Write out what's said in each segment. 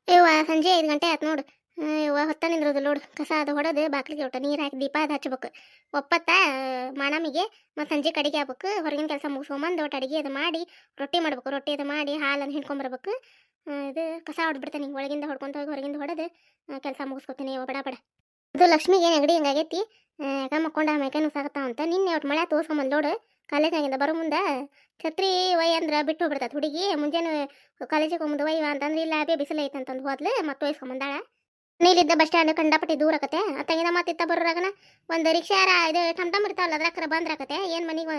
ಯವ್ವ ಸಂಜೆ 5 ಗಂಟೆ ಆಯ್ತು ನೋಡು. ಯವ್ವ ಹೊತ್ತ ನಿಂದ್ರದು ನೋಡು. ಕಸ ಅದು ಹೊಡೆದು ಬಾಕ್ಲಿಗೆ ಒಟ್ಟು ನೀರು ಹಾಕಿ ದೀಪ ಅದು ಹಚ್ಬೇಕು. ಒಪ್ಪತ್ತ ಮಾನಮಿಗೆ ಮತ್ತು ಸಂಜೆ ಕಡೆಗೆ ಆಗ್ಬೇಕು. ಹೊರಗಿನ ಕೆಲಸ ಮುಗಿಸ್ಕೊಂಬಂದು ಒಟ್ಟು ಅಡುಗೆ ಅದು ಮಾಡಿ ರೊಟ್ಟಿ ಮಾಡ್ಬೇಕು. ರೊಟ್ಟಿ ಅದು ಮಾಡಿ ಹಾಲನ್ನು ಹಿಂಡ್ಕೊಂಬರ್ಬೇಕು. ಇದು ಕಸ ಹೊಡೆದ್ಬಿಡ್ತೇನೆ. ಒಳಗಿಂದ ಹೊಡ್ಕೊಂತ ಹೋಗಿ ಹೊರಗಿಂದ ಹೊಡೆದು ಕೆಲಸ ಮುಗಿಸ್ಕೊತೀನಿ ಯವ್ವ ಬಡ ಬಡ. ಅದು ಲಕ್ಷ್ಮಿಗೆ ನೆಗಡಿ ಹಿಂಗಾಗೈತಿ. ಯಾಕೆ ಮಕ್ಕೊಂಡ ಮೇಕೆ ನುಸಾಕತ್ತಾವ ಅಂತ ನಿನ್ನೆ ಒಟ್ಟು ಮಳೆ ತೋರ್ಸ್ಕೊಂಬಂದು ನೋಡು. ಕಾಲೇಜ್ನಾಗಿಂದ ಬರೋ ಮುಂದೆ ಛತ್ರಿ ಒಯ್ ಅಂದ್ರೆ ಬಿಟ್ಟು ಹೋಗ್ಬಿಡ್ತೈತೆ ಹುಡುಗಿ. ಮುಂಜಾನೆ ಕಾಲೇಜಿಗೆ ಹೋಗ್ಬಂದು ಒಯ್ವ ಅಂತಂದ್ರೆ ಇಲ್ಲ ಬೇ ಬಿಸಿಲು ಐತೆ ಅಂತಂದು ಹೋದ್ಲು. ಮತ್ತೆ ಒಯ್ಸ್ಕೊಂಬಂದಾಳ. ನೀಲಿದ್ದ ಬಸ್ ಸ್ಟ್ಯಾಂಡ್ ಕಂಡಾಪಟ್ಟಿ ದೂರ ಆಕತೆ. ಅತ್ತಾಗಿಂದ ಮತ್ತಿತ್ತ ಬರೋರಾಗನ ಒಂದು ರಿಕ್ಷಾರ ಇದು ಟಮ್ ಇರ್ತಾವಲ್ಲ ಅದ್ರಾಕರ ಬಂದ್ರಾಕತೆ. ಏನು ಮನೆಗೆ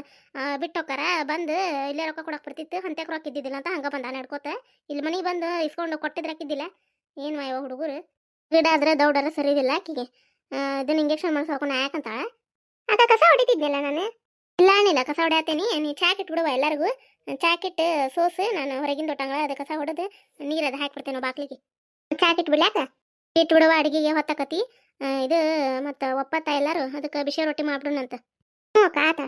ಬಿಟ್ಟು ಹೋಗಾರ ಬಂದು ಇಲ್ಲೇ ರೊಕ್ಕ ಕೊಡಕ್ಕೆ ಬರ್ತಿತ್ತು. ಹಂತ್ಯಾಕೆ ರೊಕ್ಕ ಇದ್ದಿದ್ದಿಲ್ಲ ಅಂತ ಹಂಗೆ ಬಂದ ನಡ್ಕೋತ. ಇಲ್ಲಿ ಮನೆಗೆ ಬಂದು ಇಸ್ಕೊಂಡು ಕೊಟ್ಟಿದ್ರಾಕಿದ್ದಿಲ್ಲ. ಏನು ಮಾಯವ ಹುಡುಗರು ಗಿಡ ಆದ್ರೆ ದೌಡರ ಸರಿದಿಲ್ಲ ಆಕಿಗೆ. ಇದನ್ನ ಇಂಜೆಕ್ಷನ್ ಮಾಡ್ಸೋಕೊಂಡು ಯಾಕಂತಾಳ. ಆತ ಕಸ ಹೊಡಿತಿದ್ದಿಲ್ಲ ನಾನು. ಇಲ್ಲ ಏನಿಲ್ಲ ಕಸ ಹೊಡ್ಯಾತೇನಿ. ನೀ ಚಾಕ್ ಇಟ್ಬಿಡುವ ಎಲ್ಲರಿಗೂ. ಚಾಕಿಟ್ಟು ಸೋಸು ನಾನು ಹೊರಗಿಂದ ಒಟ್ಟಂಗಳ ಅದು ಕಸ ಹೊಡೆದು ನೀರು ಅದು ಹಾಕ್ಬಿಡ್ತೇನೆ ಬಾಕ್ಲಿಗೆ. ಚಾಕ್ ಇಟ್ಬಿಡ್ಲಾಕ ಇಟ್ಬಿಡುವ ಅಡುಗೆಗೆ ಹೊತ್ತಕತಿ. ಇದು ಮತ್ತು ಒಪ್ಪತ್ತ ಎಲ್ಲರೂ ಅದಕ್ಕೆ ಬಿಸಿ ರೊಟ್ಟಿ ಮಾಡ್ಬಿಡೋಣಂತ. ಹ್ಞೂ ಕಾತ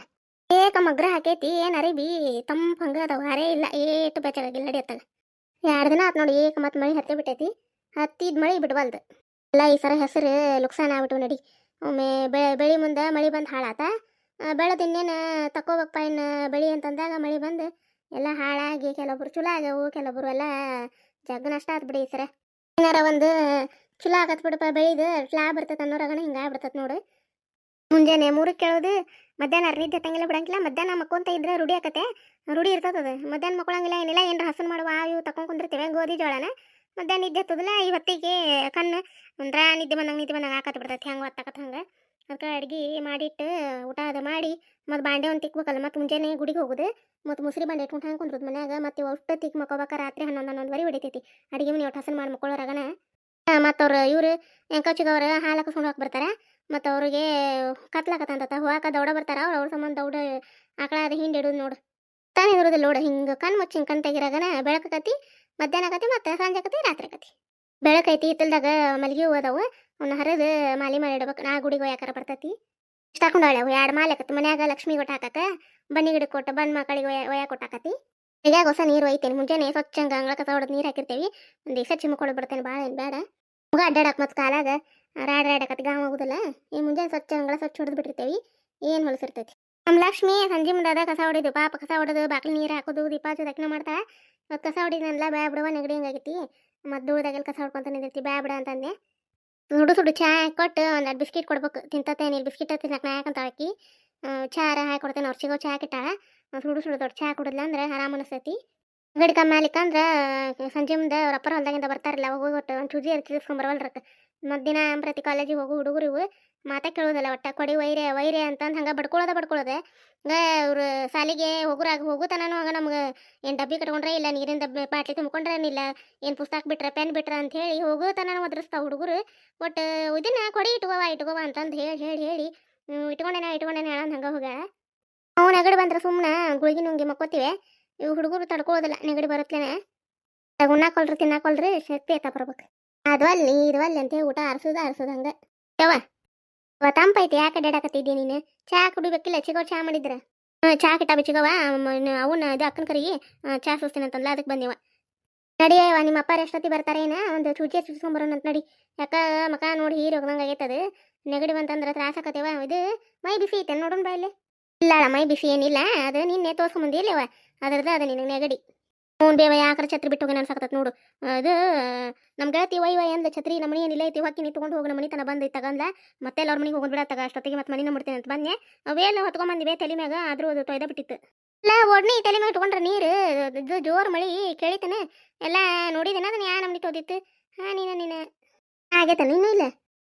ಏಕ ಮಗ್ರ ಹಾಕೈತಿ. ಏನು ಅರಿಬಿ ತಂಪು ಹಂಗೆ ಅದಾವ. ಅರೇ ಇಲ್ಲ ಏಟು ಬೆಚ್ಚಗಾಗಿಲ್ಲ ನಡಿ ಅತ್ತಾಗ. 2 ದಿನ ಆತು ನೋಡಿ ಏಕ ಮತ್ತು ಮಳೆ ಹತ್ತಿ ಬಿಟ್ಟೈತಿ. ಹತ್ತಿದ ಮಳೆ ಬಿಡ್ಬಲ್ದು. ಎಲ್ಲ ಈ ಸರ ಹೆಸರು ಲುಕ್ಸಾನ ಆಗ್ಬಿಟ್ಟು ನಡಿ. ಒಮ್ಮೆ ಬೆಳೆ ಮುಂದೆ ಮಳೆ ಬಂದು ಹಾಳಾತ. ಬೆಳೆದು ಇನ್ನೇನು ತಕೋಬೇಕಪ್ಪ ಇನ್ನು ಬೆಳೆ ಅಂತಂದಾಗ ಮಳೆ ಬಂದು ಎಲ್ಲ ಹಾಳಾಗಿ ಕೆಲವೊಬ್ರು ಚಲೋ ಆಗ್ಯಾವು. ಕೆಲವೊಬ್ರು ಎಲ್ಲ ಜಗ್ ನಷ್ಟ ಆತ್ ಬಿಡಿ ಈ ಸರ. ಏನಾರ ಒಂದು ಚಲೋ ಆಗತ್ ಬಿಡಪ್ಪ ಬೆಳೆದು ಲಾಭ ಬರ್ತೈತೆ ಅನ್ನೋರಾಗಣ ಹಿಂಗೆ ಆಗ್ಬಿಡ್ತೈತೆ ನೋಡು. ಮುಂಜಾನೆ 3ಕ್ಕೆ ಕೇಳೋದು ಮಧ್ಯಾಹ್ನ ನಿದ್ದೆ ಹತ್ತಂಗಿಲ್ಲ ಬಿಡಂಗಿಲ್ಲ. ಮಧ್ಯಾಹ್ನ ಮಕ್ಕೊಂತ ಇದ್ರೆ ರೂಢಿ ಆಕತೆ. ರೂಢಿ ಇರ್ತದ. ಮಧ್ಯಾಹ್ನ ಮಕ್ಕೊಳಂಗಿಲ್ಲ ಏನಿಲ್ಲ. ಏನಾರ ಹಸನ್ ಮಾಡುವ ಇವು ತಕೊಂಡ್ ಕುಂದಿರ್ತೀವಿ ಗೋಧಿ ಜೋಳನ. ಮಧ್ಯಾಹ್ನ ನಿದ್ದೆ ಹತ್ತದಿಲ್ಲ. ಈ ಹೊತ್ತಿಗೆ ಕಣ್ಣು ಒಂಥರ ನಿದ್ದೆ ಬಂದಂಗೆ ಹಾಕತ್ ಬಿಡ್ತೈತಿ. ಹೆಂಗೆ ಹೊತ್ತಾಕತ್ ಹಂಗೆ. ಅದಕ್ಕೆ ಅಡ್ಗೆ ಮಾಡಿಟ್ಟು ಊಟ ಅದು ಮಾಡಿ ಮತ್ತು ಬಾಂಡೆ ಒಂದು ತಿಕ್ಬೇಕಲ್ಲ. ಮತ್ತು ಮುಂಜಾನೆ ಗುಡಿಗೆ ಹೋಗುದು ಮತ್ತು ಮುಸ್ರಿ ಬಾಂಡೆ ಇಟ್ಕೊಂಡು ಹಂಗೆ ಕುಂದ್ರದು ಮನ್ಯಾಗ. ಮತ್ತು ಒಟ್ಟು ತಿಕ್ ಮಕ್ಕೋಬೇಕಾರೆ ರಾತ್ರಿ 11 ಹೊಡಿತೈತಿ. ಅಡುಗೆ ಮನೆ ಒಟ್ಟು ಹಸನ್ ಮಾಡಿ ಮಕ್ಕೊಳ್ಳೋರಾಗನ. ಮತ್ತು ಅವ್ರು ಇವರು ಎಂಕಚಿಗವ್ರು ಹಾಲು ಹಾಕಿಸ್ಕೊಂಡು ಹೋಗಿ ಬರ್ತಾರೆ. ಮತ್ತು ಅವ್ರಿಗೆ ಕತ್ಲಾಕತ್ತಂತ ಹೋಗಾಕ ದೌಡ ಬರ್ತಾರೆ. ಅವ್ರ ಸಂಬಂಧ ದೌಡ ಆಕಳ ಅದು ಹಿಂಡಿ ಇಡೋದು ನೋಡು. ತಾನೇ ಇರೋದಿಲ್ಲ ನೋಡು. ಹಿಂಗೆ ಕಣ್ಣು ಮುಚ್ಚಿ ಹಿಂಗೆ ಕಣ್ ತೆಗಿರಾಗನ ಬೆಳಕತಿ. ಮಧ್ಯಾಹ್ನ ಆಕತಿ ಮತ್ತು ಸಂಜೆ ಆಕತಿ ರಾತ್ರಿ ಆಕತಿ. ಬೆಳಕೈತಿ ಹಿತ್ತಲ್ದಾಗ ಮಲ್ಗಿ ಹೂ ಅದಾವು. ಅವ್ನ ಹರಿದು ಮಾಲಿ ಮಾಡಿ ಇಡ್ಬೇಕು. ನಾ ಗುಡಿಗೆ ಯಾಕಾರ ಬರ್ತೈತಿ. ಇಷ್ಟ ಹಾಕೊಂಡಾಳೆ ಅವು 2 ಮಾಲೆ ಆಕತಿ. ಮನ್ಯಾಗ ಲಕ್ಷ್ಮಿ ಕೊಟ್ಟು ಹಾಕಕ್ಕೆ ಬನ್ನಿ ಗಿಡಕ್ಕೆ ಕೊಟ್ಟು ಬಂದು ಮಕ್ಕಳಿಗೆ ಒಯ್ಯ ಕೊಟ್ಟಾಕತಿ. ಈಗ ಹೊಸ ನೀರು ಒಯ್ತೇನೆ. ಮುಂಜಾನೆ ಸ್ವಚ್ಛಂಗ ಅಂಗಳ ಕಸ ಹೊಡೆದು ನೀರು ಹಾಕಿರ್ತೇವಿ. ಒಂದು ದಿವಸ ಚಿಮ್ಕೊಳ್ಳಿ ಬಿಡ್ತೇನೆ. ಭಾಳ ಏನು ಬೇಡ ಮುಗ ಅಡ್ಡಾಡಕ್ಕೆ. ಮತ್ತು ಕಾಲಾಗ ರಾಡಾಡಕತಿ ಗಾಮ ಆಗೋದಿಲ್ಲ. ಈ ಮುಂಜಾನೆ ಸ್ವಚ್ಛ ಅಂಗಳ ಸ್ವಚ್ಛ ಹೊಡೆದು ಬಿಟ್ಟಿರ್ತೇವಿ. ಏನು ಹೊಲಸಿರ್ತೈತಿ. ನಮ್ಮ ಲಕ್ಷ್ಮಿ ಸಂಜೆ ಮುಂದಾದ ಕಸ ಹೊಡಿದು ಪಾಪ ಕಸ ಹೊಡೆದು ಬಾಕ್ಲಿ ನೀರು ಹಾಕೋದು ದೀಪ ದಕ್ಷಿಣ ಮಾಡ್ತಾಳೆ. ಇವತ್ತು ಕಸ ಹೊಡಿದ್ನಲ್ಲ ಬ್ಯಾ ಬಿಡುವ ನೆಗಡಿ ಹಿಂಗಾಗೈತಿ. ಮತ್ತು ಧೂಳ್ದಾಗೆಲ್ಲ ಕಸ ಹೊಡ್ಕೊಂತ ನಿಂದಿರ್ತಿ ಬ್ಯಾ ಬಿಡ ಅಂತಂದೆ. ಸುಡು ಚಾ ಕೊಟ್ಟು ಒಂದು 2 ಬಿಸ್ಕಿಟ್ ಕೊಡ್ಬೇಕು. ತಿಂತತೇನಿಲ್ಲ ಬಿಸ್ಕಿಟ್ ತಿನ್ನಕ್ಕೆ ನಾ ಯಾಕಂತ ಹಾಕಿ ಚಾರ ಹಾಕಿ ಕೊಡ್ತೇನೆ. ಅವ್ರು ಸಿಗೋ ಚಾ ಹಾಕಿಟ್ಟಾಳ. ಸುಡು ದೊಡ್ಡ ಚಾ ಕುಡಿದ್ಲ ಅಂದ್ರೆ ಆರಾಮ ಅನಿಸ್ತೈತಿ. ಗಡಿ ಕಮ್ಮಿ ಆಲಿಕ್ಕಂದ್ರೆ ಸಂಜೆ ಮುಂದೆ ಅವ್ರ ಅಪ್ಪರ ಹೊಲ್ದಾಗಿಂದ ಬರ್ತಾರಲ್ಲ ಹೋಗಿ ಒಟ್ಟು ಒಂದು ಚೂಜಿ ತಿರ್ಸ್ಕೊಂಬರವಲ್ರಕ್ಕೆ. ಮಧ್ಯಾಹ್ನ ಪ್ರತಿ ಕಾಲೇಜಿಗೆ ಹೋಗೋ ಹುಡುಗರು ಇವು ಮಾತಾ ಕೇಳೋದಲ್ಲ. ಒಟ್ಟ ಕೊಡಿ ವೈರೆ ಅಂತಂದು ಹಂಗೆ ಬಡ್ಕೊಳ್ಳೋದೆ. ಹಂಗೆ ಇವ್ರು ಸಾಲಿಗೆ ಹೋಗುತ್ತಾನೂ ಹಂಗೆ ನಮ್ಗೆ ಏನು ಡಬ್ಬಿ ಕಟ್ಕೊಂಡ್ರೆ ಇಲ್ಲ ನೀರಿನ ಡಬ್ಬಿ ಬಾಟ್ಲಿ ತುಂಬಿಕೊಂಡ್ರೇನಿಲ್ಲ ಏನು ಪುಸ್ತಕ ಬಿಟ್ರೆ ಪೆನ್ ಬಿಟ್ರೆ ಅಂತ ಹೇಳಿ ಹೋಗುತ್ತಾನ ಒದರಿಸ್ತಾವ ಹುಡುಗರು. ಒಟ್ಟು ಇದನ್ನ ಕೊಡಿ ಇಟ್ಕೋವ ಅಂತಂದು ಹೇಳಿ ಇಟ್ಕೊಂಡೇನ ಹೇಳಂದು ಹಂಗೆ ಹೋಗ್ಯಾಳ. ಅವ್ನು ನೆಗಡಿ ಬಂದ್ರೆ ಸುಮ್ಮನೆ ಗುಳಿಗೆ ನುಂಗಿ ಮಕ್ಕೋತೀವಿ. ಇವು ಹುಡುಗರು ತಡ್ಕೊಳ್ಳೋದಿಲ್ಲ. ನೆಗಡಿ ಬರುತ್ತೇನೆ ತಿನ್ನಾಕೊಳ್ರಿ ಶಕ್ತಿ ಆಯ್ತಾ ಬರ್ಬೇಕು. ಅದು ಅಲ್ಲಿ ಇದು ಅಲ್ಲಿ ಅಂತ ಊಟ ಆರಿಸೋದು ಹಂಗೆ ಯವ ತಂಪೈತಿ. ಯಾಕೆ ಅಡ್ಡಾಡಕತ್ತಿದ್ದಿ ನೀನು. ಚಾ ಕುಡಿಬೇಕಿಲ್ಲ. ಚಿಗೋ ಚಾ ಮಾಡಿದ್ರೆ ಚಾ ಕಿಟ್ಟ ಚಿಗವ ಅವನ್ನ ಇದು ಅಕ್ಕನ ಕರಿ ಚಾ ಸೋಸ್ತೀನಿ ಅಂತಂದ್ಲ. ಅದಕ್ಕೆ ಬಂದಿವ. ನಡಿಯವ ನಿಮ್ಮ ಅಪ್ಪ ಎಷ್ಟೊತ್ತಿ ಬರ್ತಾರೇನ ಒಂದು ಚೂಚಿ ಚುಚ್ಕೊಂಬರೋಣಂತ ನಡಿ. ಯಾಕ ಮಕ ನೋಡಿ ಹೀರಿ ಹೋಗಂಗೆ ಆಗೈತದು. ನೆಗಡಿ ಬಂತಂದ್ರೆ ತ್ರಾಸ ಆಕತ್ತೇವ. ಇದು ಮೈ ಬಿಸಿ ಐತೆ ನೋಡೋಣ ಬಾ ಇಲ್ಲಿ. ಇಲ್ಲ ಮೈ ಬಿಸಿ ಏನಿಲ್ಲ. ಅದು ನಿನ್ನೆ ತೋರ್ಸ್ಕೊಂಬಂದಿಲ್ಲವ ಅದ್ರದ್ದು ಅದು ನಿನಗೆ ನೆಗಡಿ. ಅವ್ನು ಬೇವ ಯಾಕರ ಛತ್ರಿ ಬಿಟ್ಟು ಹೋಗಿ ಅನ್ಸಕತ್ತ ನೋಡು. ಅದು ನಮ್ಮ ಗೆಳತಿ ವೈ ಅಂದ ಛತ್ರಿ ನಮ್ಮ ಮನೆ ಏನಿಲ್ಲ ಐತಿ ಹೊಕ್ಕಿ ತೊಗೊಂಡು ಹೋಗಿ ನಮ್ಮ ಮನೆ ತನ ಬಂದು ತಗಂದ. ಮತ್ತೆ ಅವ್ರ ಮನೆಗೆ ಹೋಗೋದು ಬಿಡತ್ತಾಗ ಅಷ್ಟೊತ್ತಿಗೆ ಮತ್ತೆ ಮನೆ ಬಿಡ್ತೇನೆ ಅಂತ ಬಂದೆ. ಅವೇನು ಹೊತ್ಕೊಂಬಂದಿವೆ ತಲೆ ಮ್ಯಾಗ. ಆದ್ರೂ ಅದು ತೊಯ್ದ ಬಿಟ್ಟಿತ್ತು. ಇಲ್ಲ ಓಡ್ನಿ ತಲೆ ಮ್ಯಾಗ ಇಟ್ಕೊಂಡ್ರೆ ನೀರು ಇದು ಜೋರು ಮಳೆ ಕೇಳಿತಾನೆ ಎಲ್ಲ ನೋಡಿದೇನ. ಅದನ್ನ ಯಾ ನಮ್ನಿ ತೋದಿತ್ತು. ಹಾಂ ನೀನು ಆಗೈತಾನ ಇನ್ನೂ ಇಲ್ಲ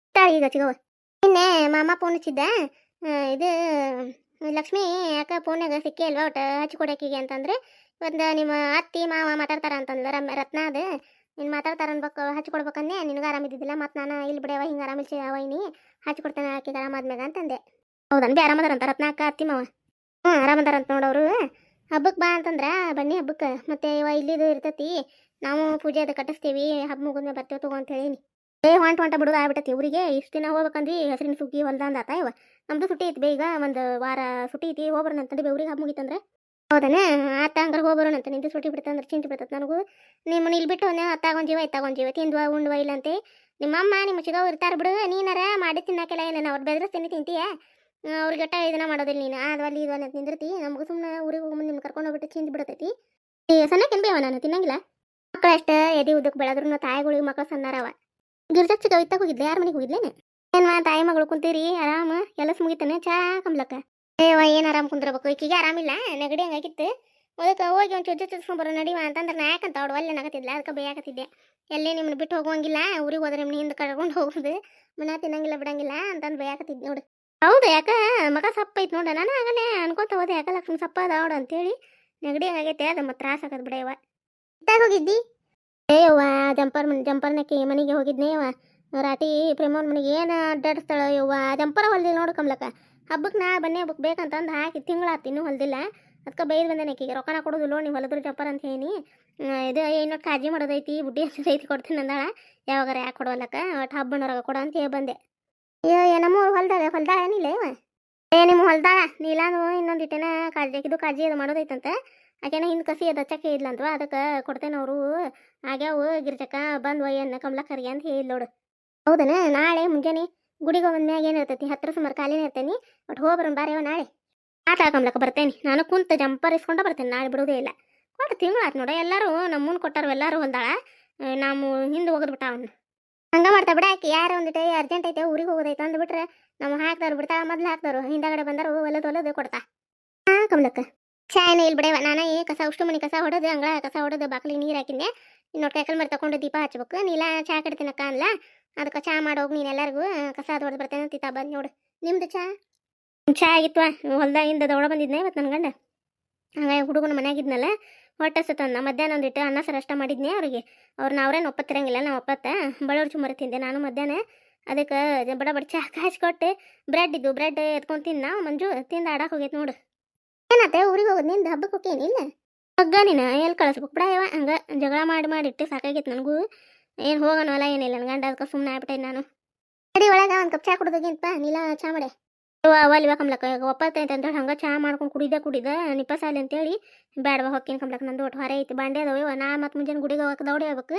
ಈಗ ಚಿಗವ. ನಿನ್ನೆ ಮಾಮ ಫೋನ್ ಹಚ್ಚಿದ್ದ. ಇದು ಲಕ್ಷ್ಮಿ ಯಾಕೆ ಫೋನ್ಯಾಗ ಸಿಕ್ಕೇ ಅಲ್ವಾ ಒಟ್ಟು ಹಚ್ಕೊಡಕ್ಕಿಗೆ ಅಂತಂದ್ರೆ ಒಂದು ನಿಮ್ಮ ಅತ್ತಿ ಮಾವ ಮಾತಾಡ್ತಾರ ಅಂತಂದ್ಲ. ರತ್ನ ಅದು ನೀನು ಮಾತಾಡ್ತಾರ ಅನ್ಬೇಕು ಹಚ್ಕೊಡ್ಬೇಕಂದೆ. ನಿನಗೆ ಆರಾಮಿದ್ದಿದ್ದಿಲ್ಲ ಮತ್ತು ನಾನು ಇಲ್ಲಿ ಬಿಡ್ಯಾವ ಹಿಂಗೆ ಆರಾಮಿಲ್ಸಿ ವೈನಿ ಹಚ್ಕೊಡ್ತೇನೆ ಆಕೆಗೆ ಆರಾಮಾದ್ಮ್ಯಾಗ ಅಂತಂದೆ. ಹೌದನ್ ಬಿ ಆರಾಮದಾರಂತ ರತ್ನ ಅಕ್ಕ ಅತ್ತಿ ಮಾವ. ಆರಾಮದಾರಂತ ನೋಡೋರು. ಹಬ್ಬಕ್ಕೆ ಬಾ ಅಂತಂದ್ರೆ ಬನ್ನಿ ಹಬ್ಬಕ್ಕೆ. ಮತ್ತೆ ಇಲ್ಲಿದು ಇರ್ತೈತಿ ನಾವು ಪೂಜೆ ಅದು ಕಟ್ಟಿಸ್ತೀವಿ. ಹಬ್ಬ ಮುಗಿದ್ಮೇಲೆ ಬರ್ತೀವಿ ತಗೋ ಅಂತ ಹೇಳೀನಿ. ಹೊಂಟ ಬಿಡೋದು ಆಗ್ಬಿಟ್ಟತಿ ಊರಿಗೆ. ಇಷ್ಟು ದಿನ ಹೋಗ್ಬೇಕಂದ್ವಿ ಹೆಸರಿನ ಸುಗ್ಗಿ ಹೊಲ್ದ ಅಂದಾತ. ನಮ್ದು ಸುಟ್ಟಿ ಐತಿ ಬೇಗ ಒಂದು ವಾರ ಸುಟ್ಟಿ ಐತಿ ಹೋಗ್ಬರ್ನ ಅಂತಂದು ಊರಿಗೆ ಹಬ್ಬ ಮುಗಿತಂದ್ರೆ ಹೌದನ ಆತ ಹಂಗಾರೆ ಹೋಗ್ಬರೋಣಂತ ನಿಂದು ಸುಟ್ಟಿ ಬಿಡ್ತಂದ್ರೆ ಚಿಂತೆ ಬಿಡ್ತದೆ ನನಗೂ ನಿಮ್ಮನ್ನ ಇಲ್ಲಿ ಬಿಟ್ಟು ಅತ್ತಾಗೊಂದು ಜೀವ ಇತ್ತಾಗೊಂದು ಜೀವ ತಿಂದ್ವಾ ಉಂಡ್ವಾ ಇಲ್ಲಂತೆ ನಿಮ್ಮಮ್ಮ ನಿಮ್ಮ ಚಿಗವ್ ಇರ್ತಾರೆ ಬಿಡು ನೀನಾರ ಮಾಡಿ ತಿನ್ನಕ್ಕೆಲ್ಲ ಏನೇನು ಅವ್ರು ಬೆದರಿಸ್ತೀನಿ ತಿಂತೀಯ ಅವ್ರಿಗೆ ಗಟ್ಟ ಇದನ್ನ ಮಾಡೋದಿಲ್ಲ ನೀನು ಅದು ಅಲ್ಲಿ ಇದು ಅಂತ ನಿಂದಿರ್ತಿ ನಮ್ಗೆ ಸುಮ್ಮನೆ ಊರಿಗೆ ಹೋಗಿ ನಿಮ್ಗೆ ಕರ್ಕೊಂಡು ಹೋಗ್ಬಿಟ್ಟು ಚಿಂತೆ ಬಿಡ್ತೈತಿ ಸಣ್ಣಕ್ಕೇನು ಬೇವ ನಾನು ತಿನ್ನಂಗಿಲ್ಲ ಮಕ್ಕಳು ಅಷ್ಟೇ ಎದೆ ಉದ್ದಕ್ಕೆ ಬೆಳೆದ್ರು ತಾಯಿಗಳಿಗೆ ಮಕ್ಕಳು ಸಣ್ಣಾರವ ಗಿರ್ಜಕ್ ಚಿಗವ್ ಇತ್ತಾಗ ಹೋಗಿದ್ಲೆ ಯಾರ ಮನೆಗೆ ಹೋಗಿದ್ಲೇನೆ ಏನ್ವಾ ತಾಯಿ ಮಗಳು ಕುಂತೀರಿ ಆರಾಮ ಕೆಲಸ ಮುಗಿತಾನೆ ಚಾ ಕಮ್ಲಕ್ಕ ಏವ ಏನು ಆರಾಮ್ ಕುಂದಿರ್ಬೇಕು ಈಕಿಗೆ ಆರಾಮಿಲ್ಲ ನೆಗಡಿ ಹಂಗಾಗಿತ್ತು ಅದಕ್ಕೆ ಹೋಗಿ ಒಂದು ಚುಚ್ಚು ಚುಚ್ಕೊಂಬರೋ ನಡಿವ ಅಂತಂದ್ರೆ ನಾ ಯಾಕಂತ ಅವಳು ಅಲ್ಲೇ ನಗತ್ತಿದ್ಲ ಅದಕ್ಕೆ ಬೇಯಾಕತ್ತಿದ್ದೆ ಎಲ್ಲೇ ನಿಮ್ಮನ್ನ ಬಿಟ್ಟು ಹೋಗುವಂಗಿಲ್ಲ ಊರಿಗೆ ಹೋದ್ರೆ ನಿಮ್ಮನ್ನ ಹಿಂದೆ ಕರ್ಕೊಂಡು ಹೋಗೋದು ಮನ ತಿನ್ನಂಗಿಲ್ಲ ಬಿಡಂಗಿಲ್ಲ ಅಂತಂದು ಬೇಯಾಕತ್ತಿದ್ದೆ ನೋಡು ಹೌದು ಯಾಕ ಮಗ ಸಪ್ಪ ಐತೆ ನೋಡ ನಾನು ಆಗಲೇ ಅನ್ಕೊಂತ ಹೋದೆ ಯಾಕ ಲಕ್ಷ್ಮಿ ಸಪ್ಪ ಅದಾವಡ ಅಂತೇಳಿ ನೆಗಡಿ ಹಂಗಾಗೈತೆ ಅದು ಮತ್ತೆ ತ್ರಾಸ ಆಗದ್ ಬಿಡಯವ ಇತ್ತಾಗ ಹೋಗಿದ್ದಿ ಏಯವ್ವ ಜಂಪರ್ನಕ್ಕೆ ಮನೆಗೆ ಹೋಗಿದ್ನೇವ ರಾಟಿ ಪ್ರೇಮವ್ನ ಮನೆಗೆ ಏನು ಅಡ್ಡಾಡಿಸ್ತಾಳ ಯವ್ವ ಜಂಪರ ಹೊಲ್ದಿಲ್ಲ ನೋಡು ಕಮ್ಲಕ್ಕ ಹಬ್ಬಕ್ಕೆ ನಾ ಬನ್ನಿ ಹಬ್ಬಕ್ಕೆ ಬೇಕಂತಂದು ಹಾಕಿ ತಿಂಗಳಾತು ಇನ್ನೂ ಹೊಲ್ದಿಲ್ಲ ಅದಕ್ಕೆ ಬೈದು ಬಂದೆ ಆಕಿಗೆ ರೊಕ್ಕನ ಕೊಡೋದಿಲ್ಲ ನೀವು ಹೊಲದ್ರು ಜಂಪರ್ ಅಂತ ಹೇಳಿ ಇದು ಏನೋ ಕಾಜಿ ಮಾಡೋದೈತಿ ಬುಡ್ಡಿ ಐತಿ ಕೊಡ್ತೀನಿ ಅಂದಾಳ ಯಾವಾಗಾರ ಯಾಕೆ ಕೊಡೋಲ್ಲಕ್ಕ ಒಟ್ಟು ಹಬ್ಬನವ್ರಾಗ ಕೊಡ ಅಂತ ಹೇಳಿ ಬಂದೆ ಅಯ್ಯೋ ನಮ್ಮ ಹೊಲ್ದಾಳ ಏನಿಲ್ಲ ಇವ ನಿಮ್ಮ ಹೊಲ್ದಾಳ ನೀಲಾನು ಇನ್ನೊಂದು ಇಟ್ಟೇನ ಇದು ಕಾಜಿ ಅದು ಮಾಡೋದೈತಂತ ಆಕೆನ ಹಿಂದೆ ಕಸಿ ಅದು ಹಚ್ಚಕ್ಕೆ ಇದ್ಲಂತವ ಅದಕ್ಕೆ ಕೊಡ್ತೇನೆ ಅವರು ಆಗ್ಯಾವು ಗಿರ್ಜಕ್ಕ ಬಂದು ಒಯ್ಯನ್ನ ಕಮ್ಲಕ್ಕರಿಗೆ ಅಂತ ಹೇಳಿ ನೋಡು ಹೌದನ ನಾಳೆ ಮುಂಜಾನೆ ಗುಡಿಗೆ ಮ್ಯಾಗ ಏನು ಇರ್ತೈತಿ ಹತ್ತಿರ ಸುಮಾರು ಕಾಲಿನೇ ಇರ್ತೇನೆ ಒಟ್ಟು ಹೋಗ್ಬರೋಣ ಬಾರೇವ ನಾಳೆ ಕಮ್ಲಕ್ಕ ಬರ್ತೇನೆ ನಾನು ಕುಂತ ಜಂಪರ್ ಇಸ್ಕೊಂಡು ಬರ್ತೇನೆ ನಾಳೆ ಬಿಡೋದೇ ಇಲ್ಲ ಕೊಟ್ಟು ತಿಂಗಳಾತು ನೋಡ ಎಲ್ಲರೂ ನಮ್ಮನ್ನ ಕೊಟ್ಟಾರ ಎಲ್ಲರೂ ಹೊಲ್ದಾಳ ನಾವು ಹಿಂದೆ ಹೋಗೋದ್ಬಿಟ್ಟ ಅವನು ಹಂಗೆ ಮಾಡ್ತಾ ಬಿಡ ಆಕೆ ಯಾರು ಒಂದಿಟ್ಟು ಅರ್ಜೆಂಟ್ ಐತೆ ಊರಿಗೆ ಹೋಗೋದೈತೆ ಅಂದ್ಬಿಟ್ರೆ ನಾವು ಹಾಕ್ದವ್ರು ಬಿಡ್ತಾ ಮೊದ್ಲು ಹಾಕ್ದವ್ರು ಹಿಂದಗಡೆ ಬಂದರು ಹೊಲದು ಕೊಡ್ತಾ ಹಾಂ ಕಮ್ಲಕ್ಕ ಚಾ ಏನೋ ಇಲ್ಲಿ ಬಿಡವ ನಾನು ಕಸ ಉಷ್ಟು ಮನೆ ಕಸ ಹೊಡೆದು ಅಂಗಳ ಕಸ ಹೊಡೆದು ಬಾಕ್ಲಿಗೆ ನೀರು ಹಾಕಿದ್ದೆ ಇನ್ನೊಟ್ಟು ಕೈಕಲ್ ಮರಿ ತಗೊಂಡು ದೀಪ ಹಚ್ಬೇಕು ನೀಲ ಚಾ ಕಡ್ತೀನಕ್ಕ ಅನ್ಲ ಅದಕ್ಕೆ ಚಾ ಮಾಡೋಗಿ ನೀನು ಎಲ್ಲರಿಗೂ ಕಸ ಅದು ಹೊಡೆದು ಬರ್ತೇನೆ ಅಂತಿತ್ತ ಬಂದು ನೋಡು ನಿಮ್ದು ಚಾ ಆಗಿತ್ವಾ ಹೊಲ್ದಾಗಿಂದ ದೌಡ ಬಂದಿದ್ನೆ ಇವತ್ತು ನನ್ನ ಗಂಡ ಹಂಗಾಗಿ ಹುಡುಗನ ಮನೆಯಾಗಿದ್ನಲ್ಲ ಹೊಟ್ಟೆ ಸತ್ತಂದ ಮಧ್ಯಾಹ್ನ ಒಂದಿಟ್ಟು ಅನ್ನ ಸರ ಅಷ್ಟ ಮಾಡಿದ್ನಿ ಅವ್ರಿಗೆ ಅವ್ರೇನು ಒಪ್ಪತ್ತಿರಂಗಿಲ್ಲ ನಾವು ಒಪ್ಪತ್ತ ಬಳ್ಳೂರು ಚುಮ್ಮರಿ ತಿಂದೆ ನಾನು ಮಧ್ಯಾಹ್ನ ಅದಕ್ಕೆ ಬಡ ಚಾ ಕಾಯಿಸ್ಕೊಟ್ಟು ಬ್ರೆಡ್ ಎತ್ಕೊಂಡು ತಿನ್ನ ಮಂಜು ತಿಂದು ಆಡಕ್ಕೆ ಹೋಗೈತೆ ನೋಡು ಏನತ್ತೆ ಊರಿಗೆ ಹೋಗೋದು ನಿಂದು ಹಬ್ಬಕ್ಕೆ ಹೋಗೇನಿಲ್ಲ ಹಗ್ಗ ನೀನು ಎಲ್ಲಿ ಕಳಿಸ್ಬೇಕು ಬಿಡಯವ ಹಂಗೆ ಜಗಳ ಮಾಡಿಟ್ಟು ಸಾಕಾಗೈತೆ ನನಗೂ ಏನು ಹೋಗೋಣವಲ್ಲ ಏನಿಲ್ಲ ನನ್ನ ಗಂಡ ಅದಕ್ಕೆ ಸುಮ್ಮನೆ ಆಗ್ಬಿಟ್ಟೈತೆ ನಾನು ಅಡಿ ಒಳಗೆ ಒಂದು ಕಪ್ ಚಾ ಕುಡ್ದೋಗಿಂತ ನೀಲ ಚಾ ಮಾಡಿ ಅಲ್ವಾ ಕಮ್ಲಕ್ಕ ಒಪ್ಪತ್ತೈತೆ ಅಂತೇಳಿ ಹಂಗೆ ಚಾ ಮಾಡ್ಕೊಂಡು ಕುಡಿದ ನಿಪ್ಪಸಾಲಿ ಅಂತೇಳಿ ಬೇಡವಾ ಹೊಕ್ಕಿನ ಕಮ್ಲಕ್ಕ ನಂದು ಒಟ್ಟು ಹೊರ ಐತಿ ಬಾಂಡೆ ಅದಾವ ನಾ ಮತ್ತು ಮುಂಜಾನೆ ಗುಡಿಗೆ ಹೋಗಕ್ಕೆ ದೌಡಿ ಹೋಗ್ಬೇಕು